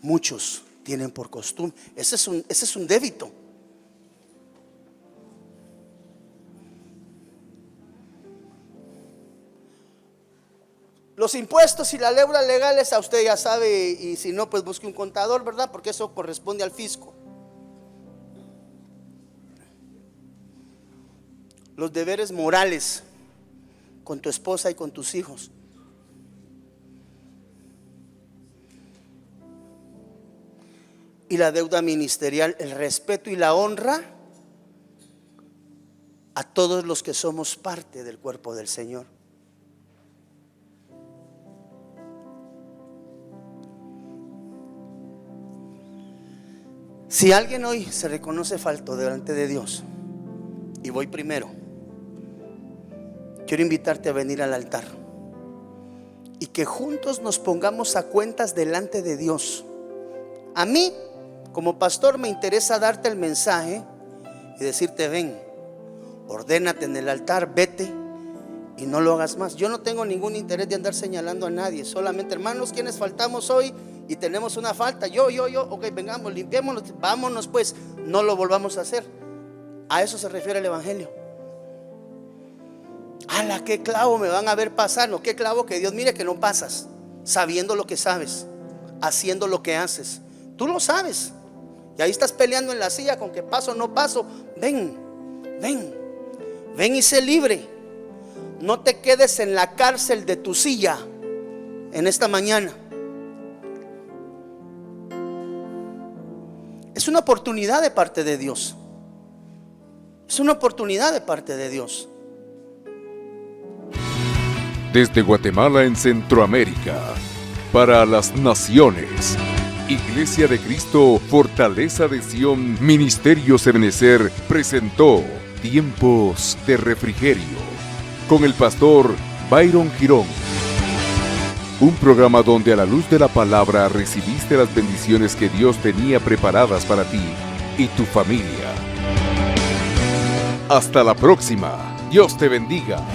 muchos tienen por costumbre. Ese es un débito. Los impuestos y la deuda legales a usted ya sabe, y si no, pues busque un contador, ¿verdad? Porque eso corresponde al fisco. Los deberes morales con tu esposa y con tus hijos. Y la deuda ministerial, el respeto y la honra a todos los que somos parte del cuerpo del Señor. Si alguien hoy se reconoce falto delante de Dios, y voy primero, quiero invitarte a venir al altar y que juntos nos pongamos a cuentas delante de Dios. A mí, como pastor, me interesa darte el mensaje y decirte: ven, ordénate en el altar, vete y no lo hagas más. Yo no tengo ningún interés de andar señalando a nadie. Solamente, hermanos, quienes faltamos hoy y tenemos una falta, yo, ok, vengamos, limpiémonos, vámonos pues, no lo volvamos a hacer. A eso se refiere el evangelio. ¡Hala, qué clavo me van a ver pasar! No, qué clavo que Dios mire que no pasas, sabiendo lo que sabes, haciendo lo que haces. Tú lo sabes y ahí estás peleando en la silla con que paso o no paso. Ven y sé libre. No te quedes en la cárcel de tu silla en esta mañana. Es una oportunidad de parte de Dios. Es una oportunidad de parte de Dios. Desde Guatemala en Centroamérica, para las naciones, Iglesia de Cristo, Fortaleza de Sion, Ministerios Ebenecer presentó Tiempos de Refrigerio con el pastor Byron Girón. Un programa donde a la luz de la palabra recibiste las bendiciones que Dios tenía preparadas para ti y tu familia. Hasta la próxima. Dios te bendiga.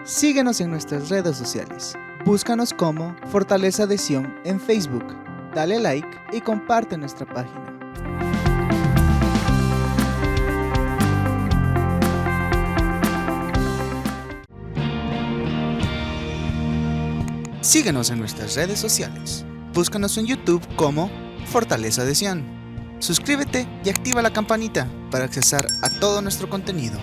Síguenos en nuestras redes sociales. Búscanos como Fortaleza de Sion en Facebook. Dale like y comparte nuestra página. Síguenos en nuestras redes sociales. Búscanos en YouTube como Fortaleza de Sion. Suscríbete y activa la campanita para accesar a todo nuestro contenido.